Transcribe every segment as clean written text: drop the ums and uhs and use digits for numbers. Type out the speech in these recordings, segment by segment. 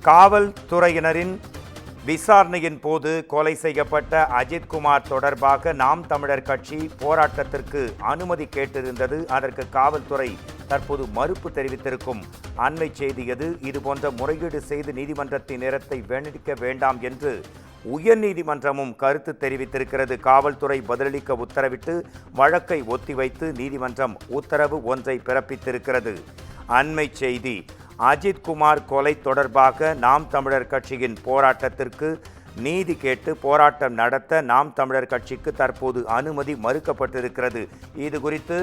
காவல்துறையினரின் விசாரணையின் போது கொலை செய்யப்பட்ட அஜித்குமார் தொடர்பாக நாம் தமிழர் கட்சி போராட்டத்திற்கு அனுமதி கேட்டிருந்தது. அதற்கு காவல்துறை தற்போது மறுப்பு தெரிவித்திருக்கும் அண்மை செய்தி எது? இதுபோன்ற முறையீடு செய்து நீதிமன்றத்தின் நேரத்தை வீணடிக்க வேண்டாம் என்று உயர்நீதிமன்றமும் கருத்து தெரிவித்திருக்கிறது. காவல்துறை பதிலளிக்க உத்தரவிட்டு வழக்கை ஒத்திவைத்து நீதிமன்றம் உத்தரவு ஒன்றை பிறப்பித்திருக்கிறது. அண்மை செய்தி: அஜித்குமார் கொலை தொடர்பாக நாம் தமிழர் கட்சியின் போராட்டத்திற்கு நீதி கேட்டு போராட்டம் நடத்த நாம் தமிழர் கட்சிக்கு தற்போது அனுமதி மறுக்கப்பட்டிருக்கிறது. இது குறித்து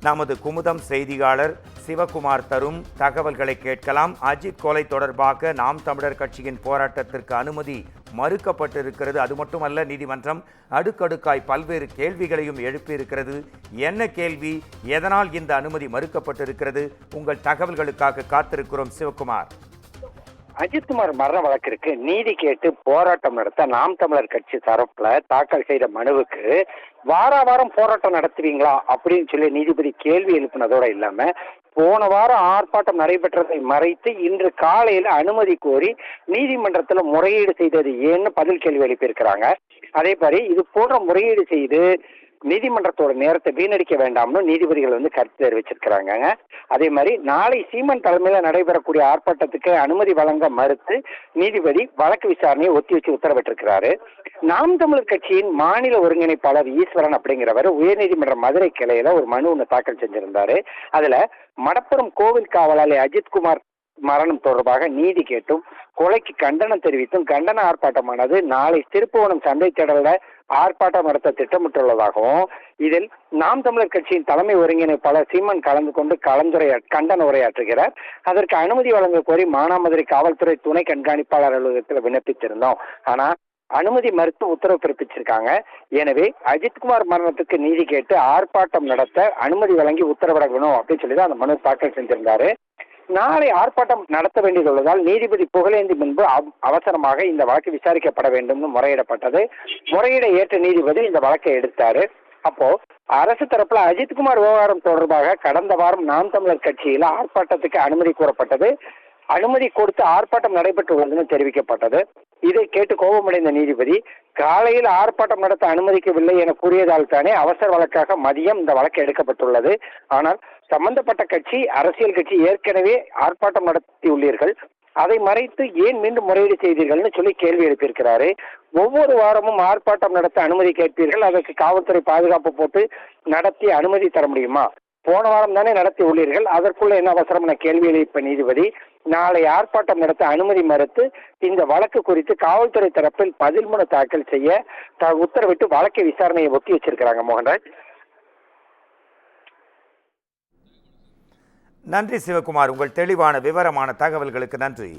நமது குமுதம் செய்தியாளர் சிவகுமார் தரும் தகவல்களை கேட்கலாம். அஜித் கொலை தொடர்பாக நாம் தமிழர் கட்சியின் போராட்டத்திற்கு அனுமதி மறுக்கப்பட்டிருக்கிறது. அது மட்டுமல்ல, நீதிமன்றம் அடுக்கடுக்காய் பல்வேறு கேள்விகளையும் எழுப்பியிருக்கிறது. என்ன கேள்வி? எதனால் இந்த அனுமதி மறுக்கப்பட்டிருக்கிறது? உங்கள் தகவல்களுக்காக காத்திருக்கிறோம் சிவகுமார். அஜித்குமார் மரண வழக்கிற்கு நீதி கேட்டு போராட்டம் நடத்த நாம் தமிழர் கட்சி தரப்புல தாக்கல் செய்த மனுவுக்கு வாரம் போராட்டம் நடத்துவீங்களா அப்படின்னு சொல்லி நீதிபதி கேள்வி எழுப்பினதோட இல்லாம போன வாரம் ஆர்ப்பாட்டம் நடைபெற்றதை மறைத்து இன்று காலையில அனுமதி கோரி நீதிமன்றத்துல முறையீடு செய்தது ஏன்னு பதில் கேள்வி எழுப்பியிருக்கிறாங்க. அதே மாதிரி இது போன்ற முறையீடு செய்து நீதிமன்றத்தோட நேரத்தை வீணடிக்க வேண்டாம்னு நீதிபதிகள் கருத்து தெரிவிச்சிருக்கிறாங்க. அதே மாதிரி நாளை சீமன் தலைமையில நடைபெறக்கூடிய ஆர்ப்பாட்டத்துக்கு அனுமதி வழங்க மறுத்து நீதிபதி வழக்கு விசாரணையை ஒத்தி வச்சு உத்தரவிட்டிருக்கிறாரு. நாம் தமிழர் கட்சியின் மாநில ஒருங்கிணைப்பாளர் ஈஸ்வரன் அப்படிங்கிறவர் உயர்நீதிமன்ற மதுரை கிளையில ஒரு மனு ஒன்று தாக்கல் செஞ்சிருந்தாரு. அதுல மடப்புறம் கோவில் காவலாளி அஜித்குமார் மரணம் தொடர்பாக நீதி கேட்டும் கொலைக்கு கண்டனம் தெரிவித்தும் கண்டன ஆர்ப்பாட்டமானது நாளை திருப்புவனம் சந்தை திடல்ல ஆர்ப்பாட்டம் நடத்த திட்டமிட்டுள்ளதாகவும் இதில் நாம் தமிழர் கட்சியின் தலைமை ஒருங்கிணைப்பாளர் சீமன் கலந்து கொண்டு கண்டன உரையாற்றுகிறார். அதற்கு அனுமதி வழங்க கோரி மானாமதுரை காவல்துறை துணை கண்காணிப்பாளர் அலுவலகத்தில் விண்ணப்பித்திருந்தோம். ஆனா அனுமதி மறுத்து உத்தரவு பிறப்பிச்சிருக்காங்க. எனவே அஜித்குமார் மரணத்துக்கு நீதி கேட்டு ஆர்ப்பாட்டம் நடத்த அனுமதி வழங்கி உத்தரவிடணும் அப்படின்னு சொல்லிதான் அந்த மனு தாக்கல் செஞ்சிருந்தாரு. நாளை ஆர்ப்பாட்டம் நடத்த வேண்டியுள்ளதால் நீதிபதி புகழேந்தி முன்பு அவசரமாக இந்த வழக்கு விசாரிக்கப்பட வேண்டும் முறையிடப்பட்டது. முறையீடை ஏற்ற நீதிபதி இந்த வழக்கை எடுத்தாரு. அப்போ அரசு தரப்புல அஜித்குமார் விவகாரம் தொடர்பாக கடந்த வாரம் நாம் தமிழர் கட்சியில ஆர்ப்பாட்டத்துக்கு அனுமதி கூறப்பட்டது. அனுமதி கொடுத்து ஆர்ப்பாட்டம் நடைபெற்றுள்ளதுன்னு தெரிவிக்கப்பட்டது. இதை கேட்டு கோபமடைந்த நீதிபதி காலையில் ஆர்ப்பாட்டம் நடத்த அனுமதிக்கவில்லை என கூறியதால் தானே அவசர வழக்காக மதியம் இந்த வழக்கு எடுக்கப்பட்டுள்ளது. ஆனால் சம்பந்தப்பட்ட கட்சி அரசியல் கட்சி ஏற்கனவே ஆர்ப்பாட்டம் நடத்தியுள்ளீர்கள், அதை மறைத்து ஏன் மீண்டும் முறையீடு செய்தீர்கள்னு சொல்லி கேள்வி எழுப்பியிருக்கிறாரு. ஒவ்வொரு வாரமும் ஆர்ப்பாட்டம் நடத்த அனுமதி கேட்பீர்கள், அதற்கு காவல்துறை பாதுகாப்பு போட்டு நடத்தி அனுமதி தர முடியுமா? போன வாரம் தானே நடத்தி உள்ளீர்கள், அதற்குள்ள என்ன அவசரம் என கேள்வி எழுப்பிய நீதிபதி நாளை ஆர்ப்பாட்டம் நடத்த அனுமதி மறுத்து இந்த வழக்கு குறித்து காவல்துறை தரப்பில் பதில் மனு தாக்கல் செய்ய உத்தரவிட்டு வழக்கை விசாரணையை ஒத்தி வச்சிருக்கிறாங்க. மோகன்ராஜ். நன்றி சிவகுமார், உங்கள் தெளிவான விவரமான தகவல்களுக்கு நன்றி.